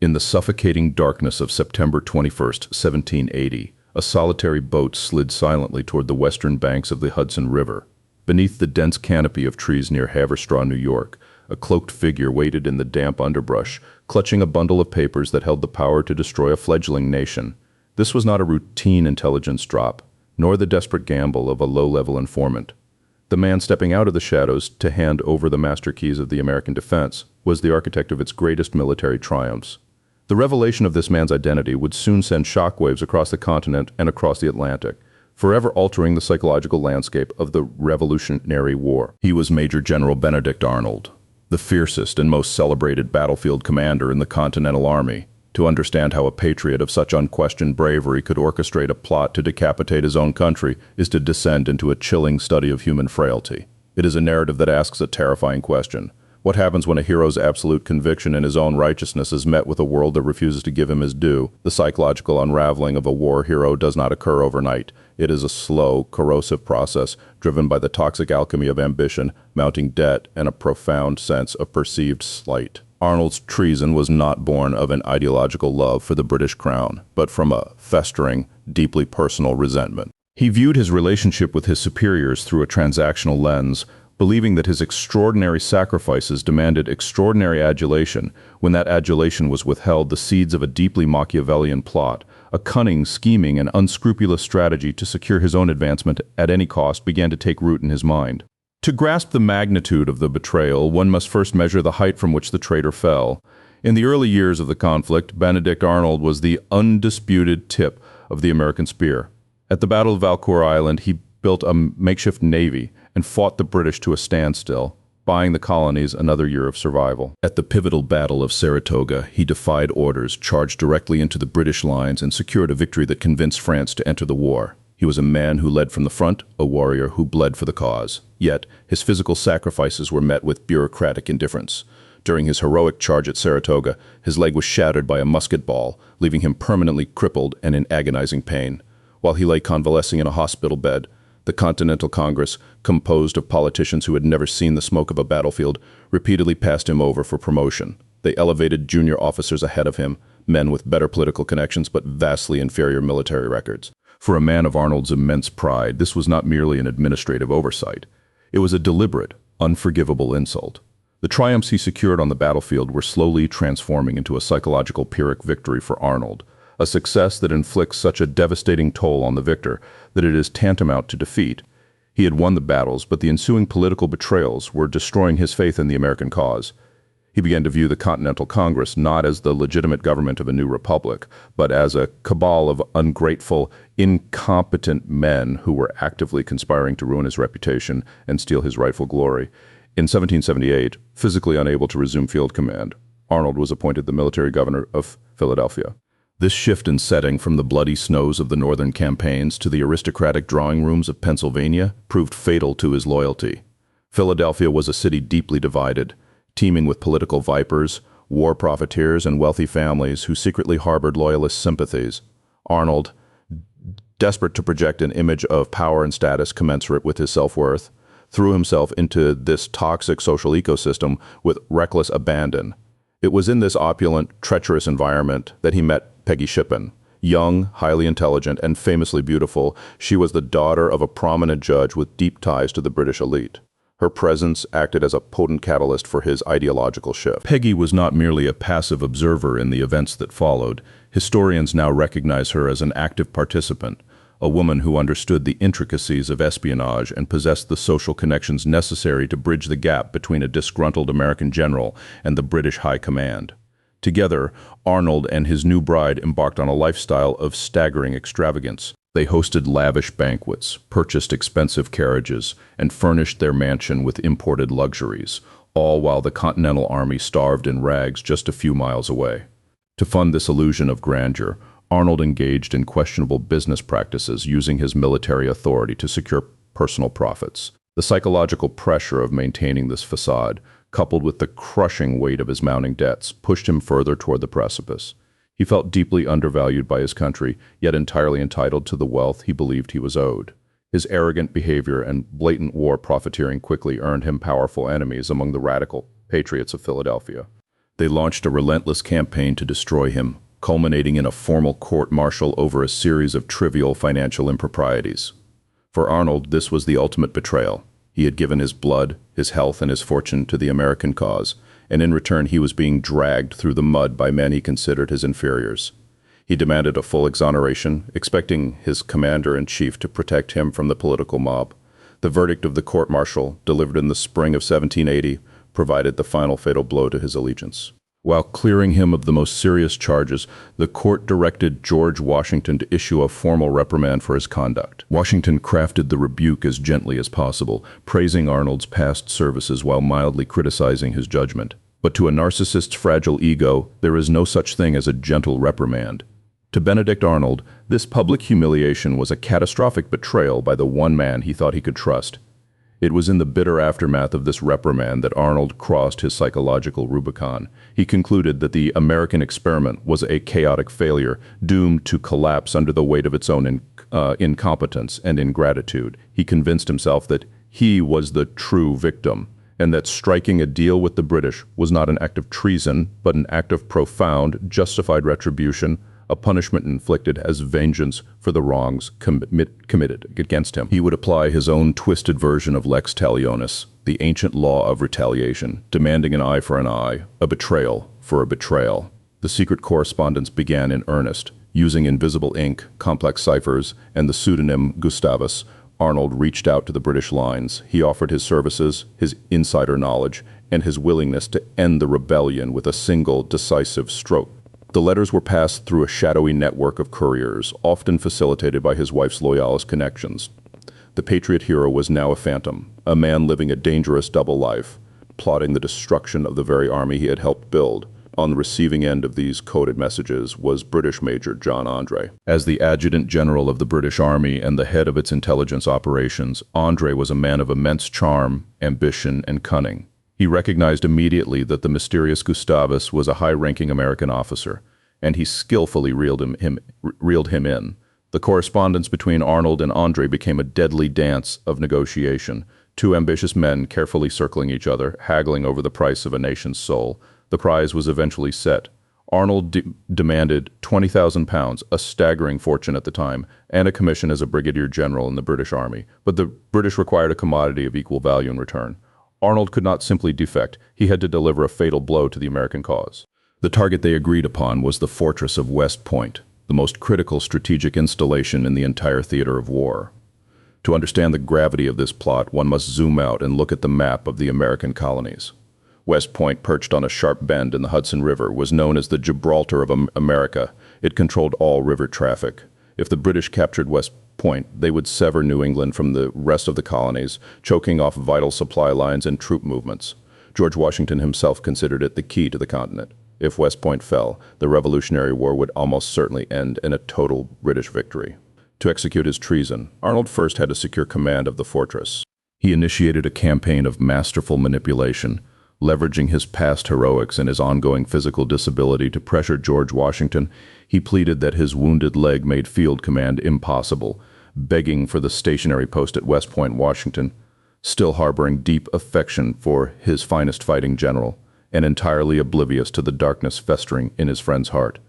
In the suffocating darkness of September 21st, 1780, a solitary boat slid silently toward the western banks of the Hudson River. Beneath the dense canopy of trees near Haverstraw, New York, a cloaked figure waited in the damp underbrush, clutching a bundle of papers that held the power to destroy a fledgling nation. This was not a routine intelligence drop, nor the desperate gamble of a low-level informant. The man stepping out of the shadows to hand over the master keys of the American defense was the architect of its greatest military triumphs. The revelation of this man's identity would soon send shockwaves across the continent and across the Atlantic, forever altering the psychological landscape of the Revolutionary War. He was Major General Benedict Arnold, the fiercest and most celebrated battlefield commander in the Continental Army. To understand how a patriot of such unquestioned bravery could orchestrate a plot to decapitate his own country is to descend into a chilling study of human frailty. It is a narrative that asks a terrifying question. What happens when a hero's absolute conviction in his own righteousness is met with a world that refuses to give him his due? The psychological unraveling of a war hero does not occur overnight. It is a slow, corrosive process driven by the toxic alchemy of ambition, mounting debt, and a profound sense of perceived slight. Arnold's treason was not born of an ideological love for the British crown, but from a festering, deeply personal resentment. He viewed his relationship with his superiors through a transactional lens, believing that his extraordinary sacrifices demanded extraordinary adulation. When that adulation was withheld, the seeds of a deeply Machiavellian plot, a cunning, scheming, and unscrupulous strategy to secure his own advancement at any cost, began to take root in his mind. To grasp the magnitude of the betrayal, one must first measure the height from which the traitor fell. In the early years of the conflict, Benedict Arnold was the undisputed tip of the American spear. At the Battle of Valcour Island, he built a makeshift navy and fought the British to a standstill, buying the colonies another year of survival. At the pivotal Battle of Saratoga, he defied orders, charged directly into the British lines, and secured a victory that convinced France to enter the war. He was a man who led from the front, a warrior who bled for the cause. Yet, his physical sacrifices were met with bureaucratic indifference. During his heroic charge at Saratoga, his leg was shattered by a musket ball, leaving him permanently crippled and in agonizing pain. While he lay convalescing in a hospital bed, the Continental Congress, composed of politicians who had never seen the smoke of a battlefield, repeatedly passed him over for promotion. They elevated junior officers ahead of him, men with better political connections but vastly inferior military records. For a man of Arnold's immense pride, this was not merely an administrative oversight. It was a deliberate, unforgivable insult. The triumphs he secured on the battlefield were slowly transforming into a psychological Pyrrhic victory for Arnold, a success that inflicts such a devastating toll on the victor that it is tantamount to defeat. He had won the battles, but the ensuing political betrayals were destroying his faith in the American cause. He began to view the Continental Congress not as the legitimate government of a new republic, but as a cabal of ungrateful, incompetent men who were actively conspiring to ruin his reputation and steal his rightful glory. In 1778, physically unable to resume field command, Arnold was appointed the military governor of Philadelphia. This shift in setting from the bloody snows of the northern campaigns to the aristocratic drawing rooms of Pennsylvania proved fatal to his loyalty. Philadelphia was a city deeply divided, teeming with political vipers, war profiteers, and wealthy families who secretly harbored Loyalist sympathies. Arnold, desperate to project an image of power and status commensurate with his self-worth, threw himself into this toxic social ecosystem with reckless abandon. It was in this opulent, treacherous environment that he met Peggy Shippen. Young, highly intelligent, and famously beautiful, she was the daughter of a prominent judge with deep ties to the British elite. Her presence acted as a potent catalyst for his ideological shift. Peggy was not merely a passive observer in the events that followed. Historians now recognize her as an active participant, a woman who understood the intricacies of espionage and possessed the social connections necessary to bridge the gap between a disgruntled American general and the British High Command. Together, Arnold and his new bride embarked on a lifestyle of staggering extravagance. They hosted lavish banquets, purchased expensive carriages, and furnished their mansion with imported luxuries, all while the Continental Army starved in rags just a few miles away. To fund this illusion of grandeur, Arnold engaged in questionable business practices, using his military authority to secure personal profits. The psychological pressure of maintaining this facade, coupled with the crushing weight of his mounting debts, pushed him further toward the precipice. He felt deeply undervalued by his country, yet entirely entitled to the wealth he believed he was owed. His arrogant behavior and blatant war profiteering quickly earned him powerful enemies among the radical patriots of Philadelphia. They launched a relentless campaign to destroy him, culminating in a formal court-martial over a series of trivial financial improprieties. For Arnold, this was the ultimate betrayal. He had given his blood, his health, and his fortune to the American cause, and in return he was being dragged through the mud by men he considered his inferiors. He demanded a full exoneration, expecting his commander-in-chief to protect him from the political mob. The verdict of the court-martial, delivered in the spring of 1780, provided the final fatal blow to his allegiance. While clearing him of the most serious charges, the court directed George Washington to issue a formal reprimand for his conduct. Washington crafted the rebuke as gently as possible, praising Arnold's past services while mildly criticizing his judgment. But to a narcissist's fragile ego, there is no such thing as a gentle reprimand. To Benedict Arnold, this public humiliation was a catastrophic betrayal by the one man he thought he could trust. It was in the bitter aftermath of this reprimand that Arnold crossed his psychological Rubicon. He concluded that the American experiment was a chaotic failure, doomed to collapse under the weight of its own incompetence and ingratitude. He convinced himself that he was the true victim, and that striking a deal with the British was not an act of treason, but an act of profound, justified retribution, a punishment inflicted as vengeance for the wrongs committed against him. He would apply his own twisted version of lex talionis, the ancient law of retaliation, demanding an eye for an eye, a betrayal for a betrayal. The secret correspondence began in earnest. Using invisible ink, complex ciphers, and the pseudonym Gustavus, Arnold reached out to the British lines. He offered his services, his insider knowledge, and his willingness to end the rebellion with a single decisive stroke. The letters were passed through a shadowy network of couriers, often facilitated by his wife's Loyalist connections. The patriot hero was now a phantom, a man living a dangerous double life, plotting the destruction of the very army he had helped build. On the receiving end of these coded messages was British Major John André. As the Adjutant General of the British Army and the head of its intelligence operations, André was a man of immense charm, ambition, and cunning. He recognized immediately that the mysterious Gustavus was a high-ranking American officer, and he skillfully reeled him in. The correspondence between Arnold and André became a deadly dance of negotiation, two ambitious men carefully circling each other, haggling over the price of a nation's soul. The prize was eventually set. Arnold demanded £20,000, a staggering fortune at the time, and a commission as a brigadier general in the British Army, but the British required a commodity of equal value in return. Arnold could not simply defect. He had to deliver a fatal blow to the American cause. The target they agreed upon was the fortress of West Point, the most critical strategic installation in the entire theater of war. To understand the gravity of this plot, one must zoom out and look at the map of the American colonies. West Point, perched on a sharp bend in the Hudson River, was known as the Gibraltar of America. It controlled all river traffic. If the British captured West Point, they would sever New England from the rest of the colonies, choking off vital supply lines and troop movements. George Washington himself considered it the key to the continent. If West Point fell, the Revolutionary War would almost certainly end in a total British victory. To execute his treason, Arnold first had to secure command of the fortress. He initiated a campaign of masterful manipulation, leveraging his past heroics and his ongoing physical disability to pressure George Washington. He pleaded that his wounded leg made field command impossible, begging for the stationary post at West Point, Washington, still harboring deep affection for his finest fighting general, and entirely oblivious to the darkness festering in his friend's heart.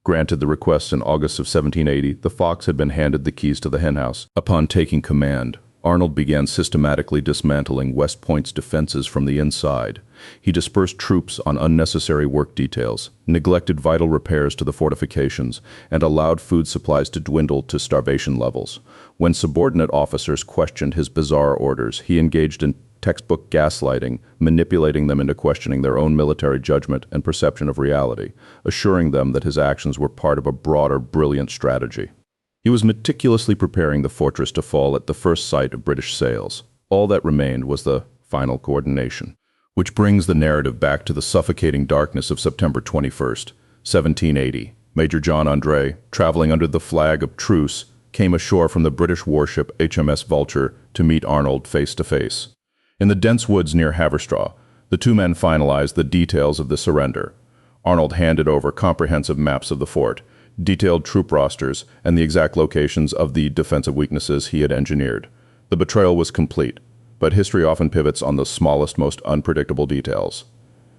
Granted the request in August of 1780, the Fox had been handed the keys to the henhouse. Upon taking command, Arnold began systematically dismantling West Point's defenses from the inside. He dispersed troops on unnecessary work details, neglected vital repairs to the fortifications, and allowed food supplies to dwindle to starvation levels. When subordinate officers questioned his bizarre orders, he engaged in textbook gaslighting, manipulating them into questioning their own military judgment and perception of reality, assuring them that his actions were part of a broader, brilliant strategy. He was meticulously preparing the fortress to fall at the first sight of British sails. All that remained was the final coordination, which brings the narrative back to the suffocating darkness of September 21st, 1780. Major John André, traveling under the flag of truce, came ashore from the British warship HMS Vulture to meet Arnold face to face. In the dense woods near Haverstraw, the two men finalized the details of the surrender. Arnold handed over comprehensive maps of the fort, detailed troop rosters, and the exact locations of the defensive weaknesses he had engineered. The betrayal was complete, but history often pivots on the smallest, most unpredictable details.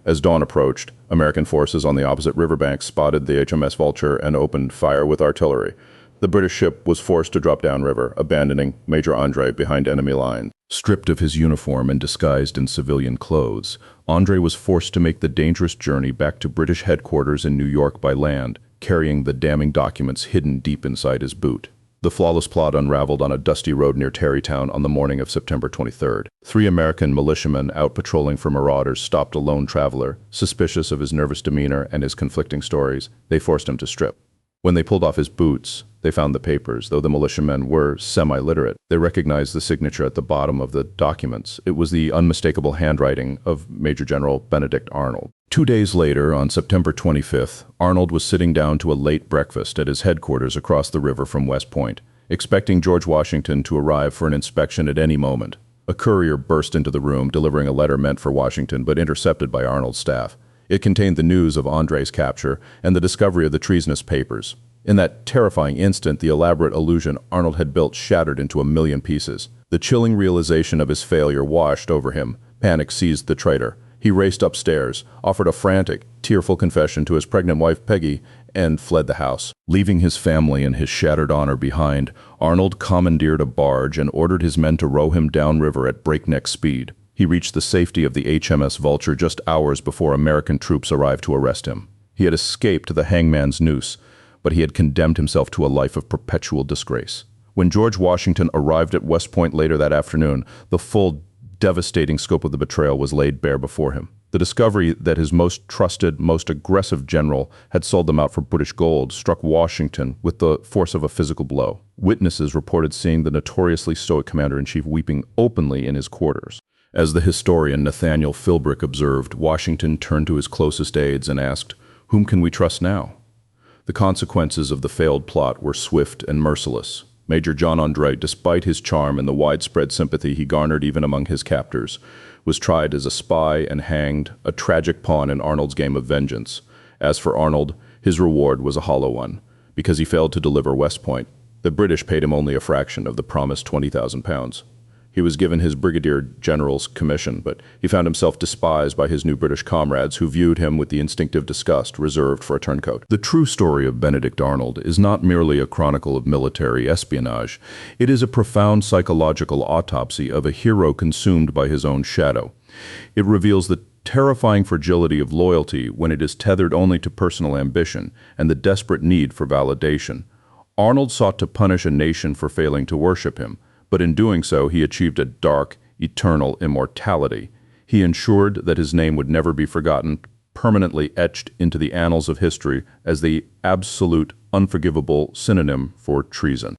As dawn approached, American forces on the opposite riverbank spotted the HMS Vulture and opened fire with artillery. The British ship was forced to drop downriver, abandoning Major André behind enemy lines. Stripped of his uniform and disguised in civilian clothes, André was forced to make the dangerous journey back to British headquarters in New York by land, carrying the damning documents hidden deep inside his boot. The flawless plot unraveled on a dusty road near Tarrytown on the morning of September 23rd. 3 American militiamen out patrolling for marauders stopped a lone traveler. Suspicious of his nervous demeanor and his conflicting stories, they forced him to strip. When they pulled off his boots, they found the papers. Though the militiamen were semi-literate, they recognized the signature at the bottom of the documents. It was the unmistakable handwriting of Major General Benedict Arnold. 2 days later, on September 25th, Arnold was sitting down to a late breakfast at his headquarters across the river from West Point, expecting George Washington to arrive for an inspection at any moment. A courier burst into the room, delivering a letter meant for Washington, but intercepted by Arnold's staff. It contained the news of André's capture and the discovery of the treasonous papers. In that terrifying instant, the elaborate illusion Arnold had built shattered into a million pieces. The chilling realization of his failure washed over him. Panic seized the traitor. He raced upstairs, offered a frantic, tearful confession to his pregnant wife Peggy, and fled the house. Leaving his family and his shattered honor behind, Arnold commandeered a barge and ordered his men to row him downriver at breakneck speed. He reached the safety of the HMS Vulture just hours before American troops arrived to arrest him. He had escaped the hangman's noose, but he had condemned himself to a life of perpetual disgrace. When George Washington arrived at West Point later that afternoon, the full, devastating scope of the betrayal was laid bare before him. The discovery that his most trusted, most aggressive general had sold them out for British gold struck Washington with the force of a physical blow. Witnesses reported seeing the notoriously stoic commander-in-chief weeping openly in his quarters. As the historian Nathaniel Philbrick observed, Washington turned to his closest aides and asked, "Whom can we trust now?" The consequences of the failed plot were swift and merciless. Major John André, despite his charm and the widespread sympathy he garnered even among his captors, was tried as a spy and hanged, a tragic pawn in Arnold's game of vengeance. As for Arnold, his reward was a hollow one. Because he failed to deliver West Point, the British paid him only a fraction of the promised £20,000. He was given his brigadier general's commission, but he found himself despised by his new British comrades who viewed him with the instinctive disgust reserved for a turncoat. The true story of Benedict Arnold is not merely a chronicle of military espionage. It is a profound psychological autopsy of a hero consumed by his own shadow. It reveals the terrifying fragility of loyalty when it is tethered only to personal ambition and the desperate need for validation. Arnold sought to punish a nation for failing to worship him, but in doing so, he achieved a dark, eternal immortality. He ensured that his name would never be forgotten, permanently etched into the annals of history as the absolute, unforgivable synonym for treason.